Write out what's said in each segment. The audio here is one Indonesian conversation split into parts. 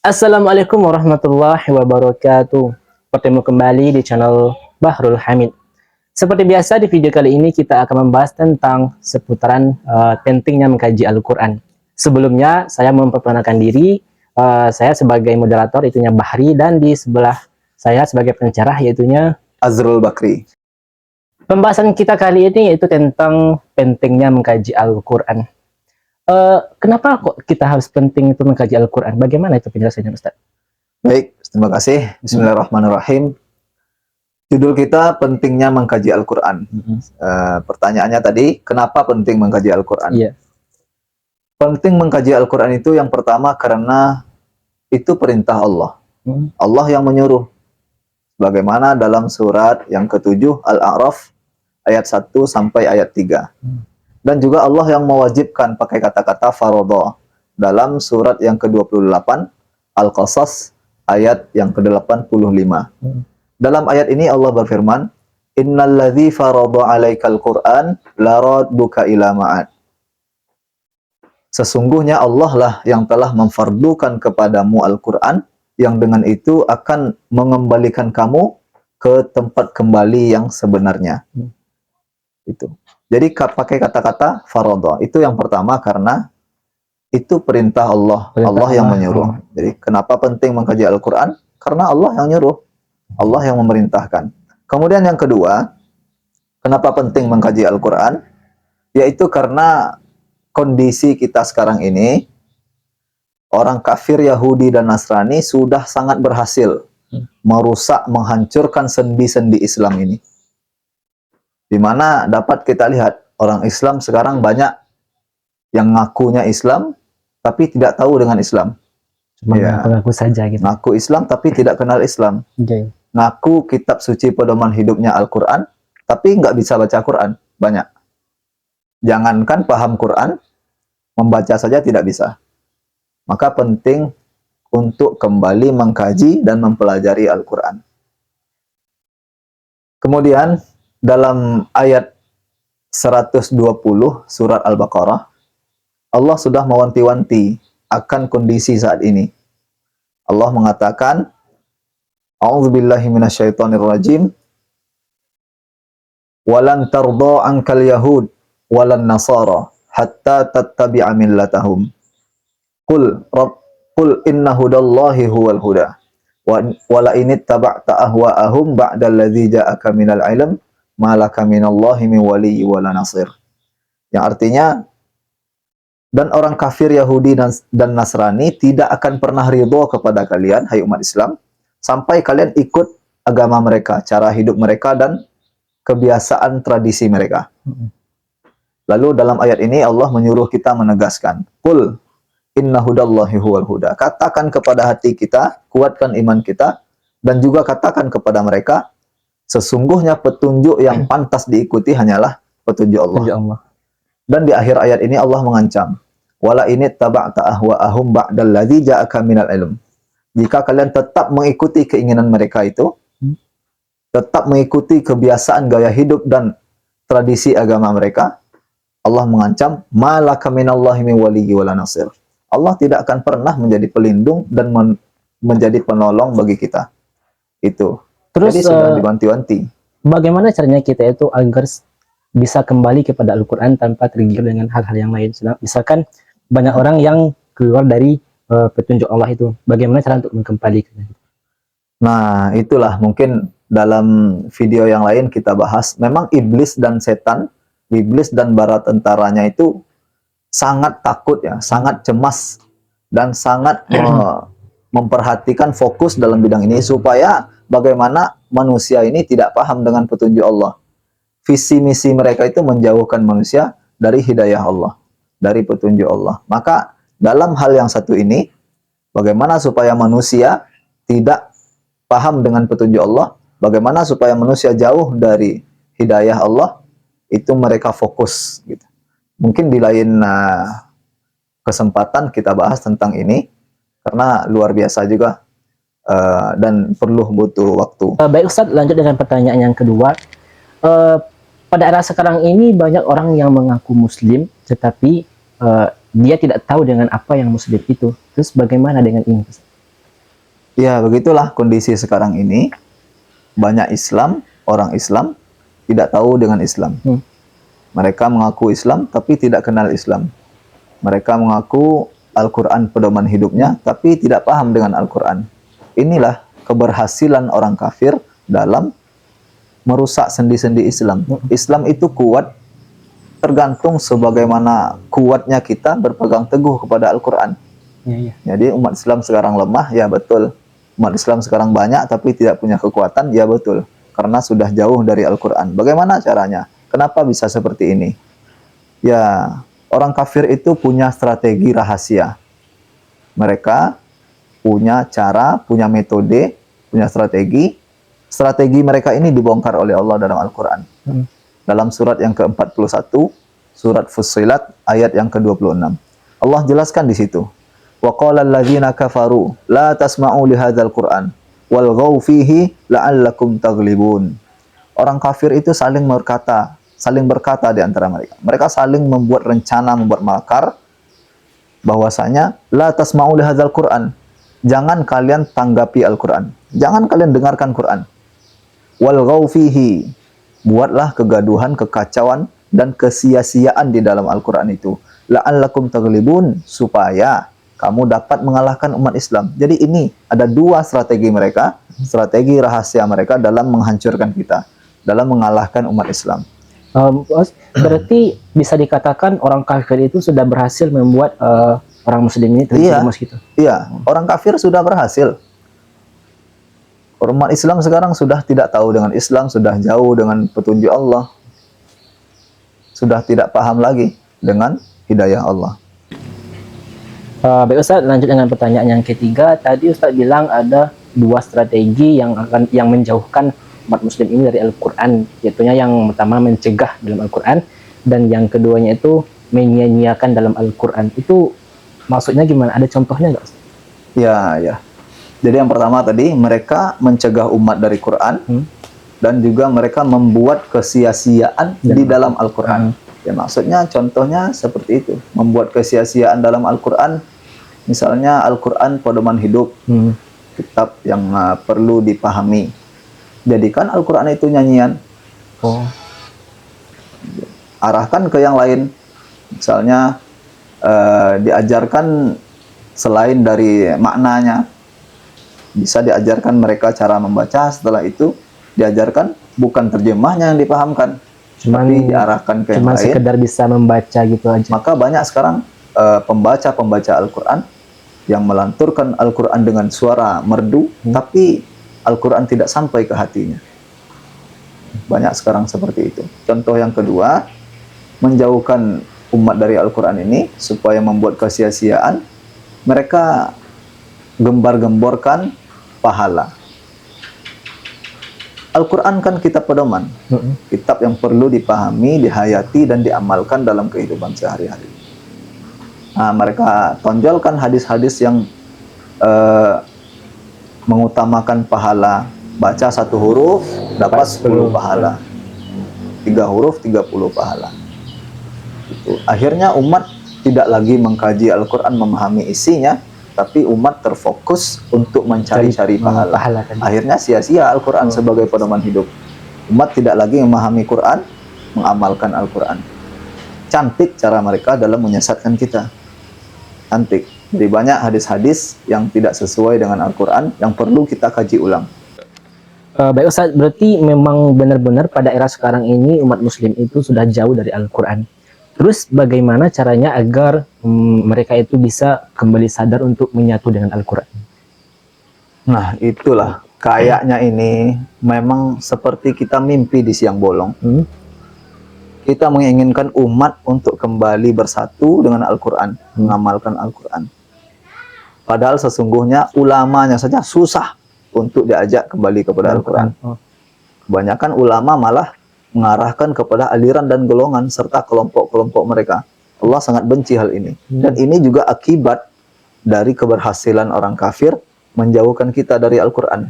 Assalamualaikum warahmatullahi wabarakatuh. Bertemu kembali di channel Bahrul Hamid. Seperti biasa di video kali ini kita akan membahas tentang seputaran pentingnya mengkaji Al-Quran. Sebelumnya saya memperkenalkan diri, saya sebagai moderator itunya Bahri, dan di sebelah saya sebagai pencerah yaitunya Azrul Bakri. Pembahasan kita kali ini yaitu tentang pentingnya mengkaji Al-Quran. Kenapa kok kita harus penting itu mengkaji Al-Quran? Bagaimana itu penjelasannya, Ustaz? Baik, terima kasih. Bismillahirrahmanirrahim. Judul kita pentingnya mengkaji Al-Quran. Pertanyaannya tadi, kenapa penting mengkaji Al-Quran? Iya. Penting mengkaji Al-Quran itu yang pertama karena itu perintah Allah. Allah yang menyuruh. Bagaimana dalam surat yang ke-7 Al-A'raf ayat 1 sampai ayat 3. Dan juga Allah yang mewajibkan pakai kata-kata faradha dalam surat yang ke-28 Al-Qasas ayat yang ke-85. Dalam ayat ini Allah berfirman, "Innalladzi faradha 'alaikal Qur'an laradduka ila ma'ad." Sesungguhnya Allah lah yang telah memfardukan kepadamu Al-Qur'an, yang dengan itu akan mengembalikan kamu ke tempat kembali yang sebenarnya. Itu. Jadi pakai kata-kata faradha. Itu yang pertama karena itu perintah Allah. Allah yang menyuruh. Jadi kenapa penting mengkaji Al-Quran? Karena Allah yang nyuruh. Allah yang memerintahkan. Kemudian yang kedua, kenapa penting mengkaji Al-Quran? Yaitu karena kondisi kita sekarang ini, orang kafir Yahudi dan Nasrani sudah sangat berhasil merusak, menghancurkan sendi-sendi Islam ini. Di mana dapat kita lihat orang Islam sekarang banyak yang ngakunya Islam tapi tidak tahu dengan Islam. Cuma ngaku saja gitu. Ngaku Islam tapi tidak kenal Islam. Okay. Ngaku kitab suci pedoman hidupnya Al-Quran tapi nggak bisa baca Quran. Banyak. Jangankan paham Quran, membaca saja tidak bisa. Maka penting untuk kembali mengkaji dan mempelajari Al-Quran. Kemudian dalam ayat 120 surat Al-Baqarah, Allah sudah mewanti-wanti akan kondisi saat ini. Allah mengatakan, A'udzubillahi minasyaitonirrajim, "Walan tardha 'ankal yahud walan nasara hatta tattabi'a millatahum. Qul inna hudallahi huwal huda. Wa la in ittaba'ta ahwa'ahum ba'da alladzi ja'aka minal 'ilm malaka minallahi min waliyyin wala nasir." Yang artinya, dan orang kafir Yahudi dan Nasrani tidak akan pernah ridho kepada kalian, hai umat Islam, sampai kalian ikut agama mereka, cara hidup mereka dan kebiasaan tradisi mereka. Lalu dalam ayat ini Allah menyuruh kita menegaskan, "Qul inna hudallahi huwal huda." Katakan kepada hati kita, kuatkan iman kita, dan juga katakan kepada mereka, sesungguhnya petunjuk yang pantas diikuti hanyalah petunjuk Allah. Dan di akhir ayat ini Allah mengancam, "Wala in ittaba'ta ahwa'ahum ba'dal ladzi ja'aka minal ilm." Jika kalian tetap mengikuti keinginan mereka itu, tetap mengikuti kebiasaan gaya hidup dan tradisi agama mereka, Allah mengancam, "Malaka minallahi min waliyyin wala nasir." Allah tidak akan pernah menjadi pelindung dan menjadi penolong bagi kita. Itu. Terus, jadi sudah diwanti-wanti. Bagaimana caranya kita itu agar bisa kembali kepada Al-Quran tanpa tergiur dengan hal-hal yang lain? Misalkan banyak orang yang keluar dari petunjuk Allah itu. Bagaimana cara untuk mengembalikan? Nah, itulah mungkin dalam video yang lain kita bahas. Memang iblis dan setan, iblis dan bala tentaranya itu sangat takut ya, sangat cemas dan sangat memperhatikan fokus dalam bidang ini supaya bagaimana manusia ini tidak paham dengan petunjuk Allah. Visi misi mereka itu menjauhkan manusia dari hidayah Allah, dari petunjuk Allah. Maka dalam hal yang satu ini, bagaimana supaya manusia tidak paham dengan petunjuk Allah, bagaimana supaya manusia jauh dari hidayah Allah, itu mereka fokus gitu. Mungkin di lain kesempatan kita bahas tentang ini, karena luar biasa juga dan butuh waktu. Baik Ustaz, lanjut dengan pertanyaan yang kedua. Pada era sekarang ini banyak orang yang mengaku Muslim, tetapi dia tidak tahu dengan apa yang Muslim itu. Terus bagaimana dengan ini? Ya, begitulah kondisi sekarang ini. Banyak orang Islam tidak tahu dengan Islam. Mereka mengaku Islam tapi tidak kenal Islam. Mereka mengaku Al-Quran pedoman hidupnya tapi tidak paham dengan Al-Quran. Inilah keberhasilan orang kafir dalam merusak sendi-sendi Islam. Islam itu kuat tergantung sebagaimana kuatnya kita berpegang teguh kepada Al-Quran. Jadi umat Islam sekarang lemah, ya betul. Umat Islam sekarang banyak tapi tidak punya kekuatan, ya betul. Karena sudah jauh dari Al-Quran. Bagaimana caranya? Kenapa bisa seperti ini? Ya, orang kafir itu punya strategi rahasia. Mereka punya cara, punya metode, punya strategi. Strategi mereka ini dibongkar oleh Allah dalam Al-Quran. Dalam surat yang ke-41, surat Fussilat, ayat yang ke-26. Allah jelaskan di situ. وَقَالَ الَّذِينَ كَفَرُوا لَا تَسْمَعُوا لِهَذَا الْقُرْآنِ وَالْغَوْا فِيهِ لَعَلَّكُمْ تَغْلِبُونَ. Orang kafir itu saling berkata di antara mereka. Mereka saling membuat rencana, membuat makar bahwasanya la tasma'u lihadzal Qur'an. Jangan kalian tanggapi Al-Qur'an. Jangan kalian dengarkan Qur'an. Walghaw fihi. Buatlah kegaduhan, kekacauan dan kesia-siaan di dalam Al-Qur'an itu. La'allakum taghlibun, supaya kamu dapat mengalahkan umat Islam. Jadi ini ada dua strategi mereka, strategi rahasia mereka dalam menghancurkan kita, dalam mengalahkan umat Islam. Berarti bisa dikatakan orang kafir itu sudah berhasil membuat orang muslim ini terjerumus gitu. Iya, orang kafir sudah berhasil. Umat Islam sekarang sudah tidak tahu dengan Islam, sudah jauh dengan petunjuk Allah. Sudah tidak paham lagi dengan hidayah Allah. Baik Ustaz, lanjut dengan pertanyaan yang ketiga. Tadi Ustaz bilang ada dua strategi yang menjauhkan umat muslim ini dari Al-Quran, yaitu yang pertama mencegah dalam Al-Quran, dan yang keduanya itu menyia-nyiakan dalam Al-Quran. Itu maksudnya gimana? Ada contohnya nggak? Ya. Jadi yang pertama tadi, mereka mencegah umat dari Quran, dan juga mereka membuat kesia-siaan di dalam Al-Quran. Ya, maksudnya contohnya seperti itu, membuat kesia-siaan dalam Al-Quran. Misalnya Al-Quran pedoman hidup, kitab yang perlu dipahami. Jadikan Al-Quran itu nyanyian. Arahkan ke yang lain. Misalnya diajarkan selain dari maknanya. Bisa diajarkan mereka cara membaca, setelah itu diajarkan bukan terjemahnya yang dipahamkan. Tapi diarahkan ke yang lain. Sekedar bisa membaca gitu aja. Maka banyak sekarang pembaca Al-Quran yang melanturkan Al-Quran dengan suara merdu, tapi Al-Quran tidak sampai ke hatinya. Banyak sekarang seperti itu. Contoh yang kedua, menjauhkan umat dari Al-Quran ini supaya membuat kesia-siaan, mereka gembar-gemborkan pahala. Al-Quran kan kitab pedoman, kitab yang perlu dipahami, dihayati, dan diamalkan dalam kehidupan sehari-hari. Nah, mereka tonjolkan hadis-hadis yang mengutamakan pahala. Baca 1 huruf dapat 10 pahala, 3 huruf 30 pahala. Itu. Akhirnya umat tidak lagi mengkaji Al-Quran, memahami isinya, tapi umat terfokus untuk mencari-cari pahala. Akhirnya sia-sia Al-Quran sebagai pedoman hidup. Umat tidak lagi memahami Quran, mengamalkan Al-Quran. Cantik cara mereka dalam menyesatkan kita. Cantik. Jadi banyak hadis-hadis yang tidak sesuai dengan Al-Quran yang perlu kita kaji ulang. Baik Ustaz, berarti memang benar-benar pada era sekarang ini umat muslim itu sudah jauh dari Al-Quran. Terus bagaimana caranya agar mereka itu bisa kembali sadar untuk menyatu dengan Al-Quran? Nah, itulah kayaknya ini memang seperti kita mimpi di siang bolong. Kita menginginkan umat untuk kembali bersatu dengan Al-Quran, mengamalkan Al-Quran. Padahal sesungguhnya ulamanya saja susah untuk diajak kembali kepada Al-Quran. Kebanyakan ulama malah mengarahkan kepada aliran dan golongan serta kelompok-kelompok mereka. Allah sangat benci hal ini. Dan ini juga akibat dari keberhasilan orang kafir menjauhkan kita dari Al-Quran.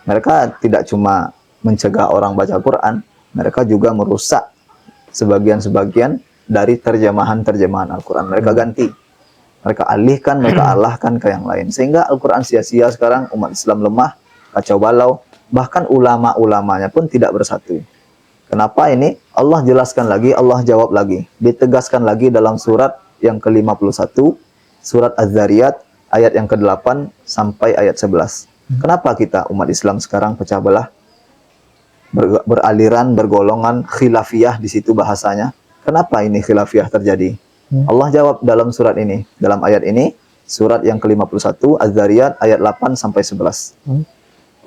Mereka tidak cuma mencegah orang baca Quran, mereka juga merusak sebagian-sebagian dari terjemahan-terjemahan Al-Quran. Mereka ganti. Mereka alihkan, mereka alahkan ke yang lain. Sehingga Al-Quran sia-sia sekarang, umat Islam lemah, kacau balau, bahkan ulama-ulamanya pun tidak bersatu. Kenapa ini? Allah jelaskan lagi, Allah jawab lagi. Ditegaskan lagi dalam surat yang ke-51, surat Az-Zariyat, ayat yang ke-8 sampai ayat 11. Kenapa kita umat Islam sekarang pecah belah? Beraliran, bergolongan, khilafiyah di situ bahasanya. Kenapa ini khilafiyah terjadi? Allah jawab dalam surat ini, dalam ayat ini, surat yang ke-51, Az-Zariyat, ayat 8 sampai 11.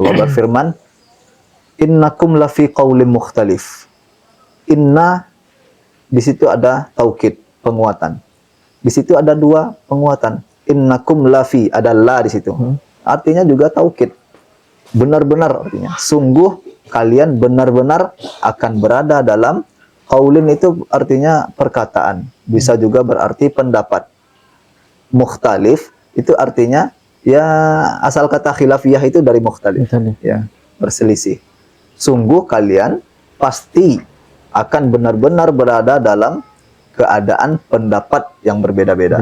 Allah berfirman, innakum lafi qawlim mukhtalif. Inna, di situ ada taukid, penguatan. Di situ ada dua penguatan. Innakum lafi, ada la di situ. Artinya juga taukid. Benar-benar artinya. Sungguh kalian benar-benar akan berada dalam, qaulin itu artinya perkataan. Bisa juga berarti pendapat. Mukhtalif itu artinya ya asal kata khilafiyah itu dari mukhtalif. Ya, berselisih. Sungguh kalian pasti akan benar-benar berada dalam keadaan pendapat yang berbeda-beda.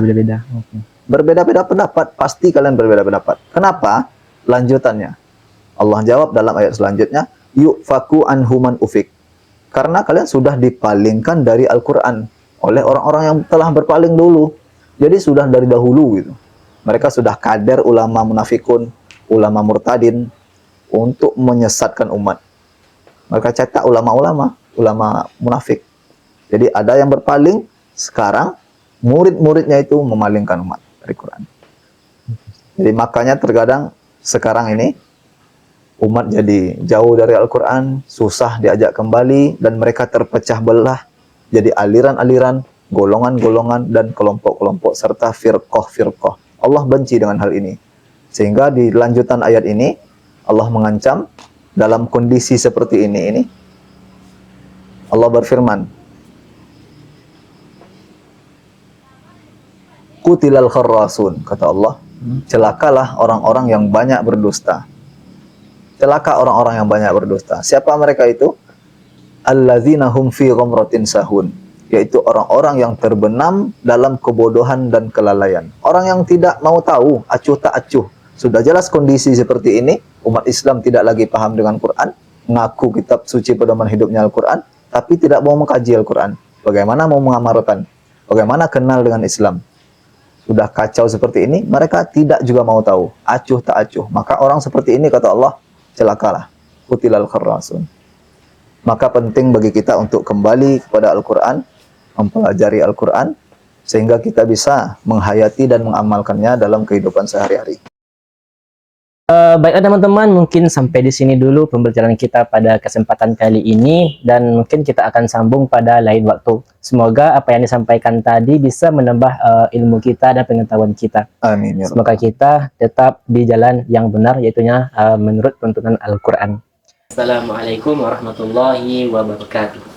Berbeda-beda pendapat, pasti kalian berbeda pendapat. Kenapa? Lanjutannya. Allah jawab dalam ayat selanjutnya, yu'faku anhuman ufik. Karena kalian sudah dipalingkan dari Al-Quran oleh orang-orang yang telah berpaling dulu. Jadi sudah dari dahulu gitu. Mereka sudah kader ulama munafikun, ulama murtadin untuk menyesatkan umat. Mereka cetak ulama-ulama, ulama munafik. Jadi ada yang berpaling, sekarang murid-muridnya itu memalingkan umat dari Quran. Jadi makanya terkadang sekarang ini umat jadi jauh dari Al-Quran, susah diajak kembali, dan mereka terpecah belah jadi aliran-aliran, golongan-golongan, dan kelompok-kelompok, serta firqah-firqah. Allah benci dengan hal ini. Sehingga di lanjutan ayat ini, Allah mengancam dalam kondisi seperti ini Allah berfirman, Qutilal kharrasun, kata Allah, celakalah orang-orang yang banyak berdusta. Celaka orang-orang yang banyak berdusta. Siapa mereka itu? Alladzina hum fi ghamratin sahun, yaitu orang-orang yang terbenam dalam kebodohan dan kelalaian. Orang yang tidak mau tahu, acuh tak acuh. Sudah jelas kondisi seperti ini, umat Islam tidak lagi paham dengan Quran, ngaku kitab suci pedoman hidupnya Al-Quran, tapi tidak mau mengkaji Al-Quran. Bagaimana mau mengamalkan? Bagaimana kenal dengan Islam? Sudah kacau seperti ini, mereka tidak juga mau tahu, acuh tak acuh. Maka orang seperti ini, kata Allah, celakalah. Qutilal kharrasun. Maka penting bagi kita untuk kembali kepada Al-Quran, mempelajari Al-Quran, sehingga kita bisa menghayati dan mengamalkannya dalam kehidupan sehari-hari. Baiklah teman-teman, mungkin sampai di sini dulu pembelajaran kita pada kesempatan kali ini, dan mungkin kita akan sambung pada lain waktu. Semoga apa yang disampaikan tadi bisa menambah ilmu kita dan pengetahuan kita. Amin. Ya Semoga kita tetap di jalan yang benar, yaitunya menurut tuntunan Al-Quran. Assalamualaikum warahmatullahi wabarakatuh.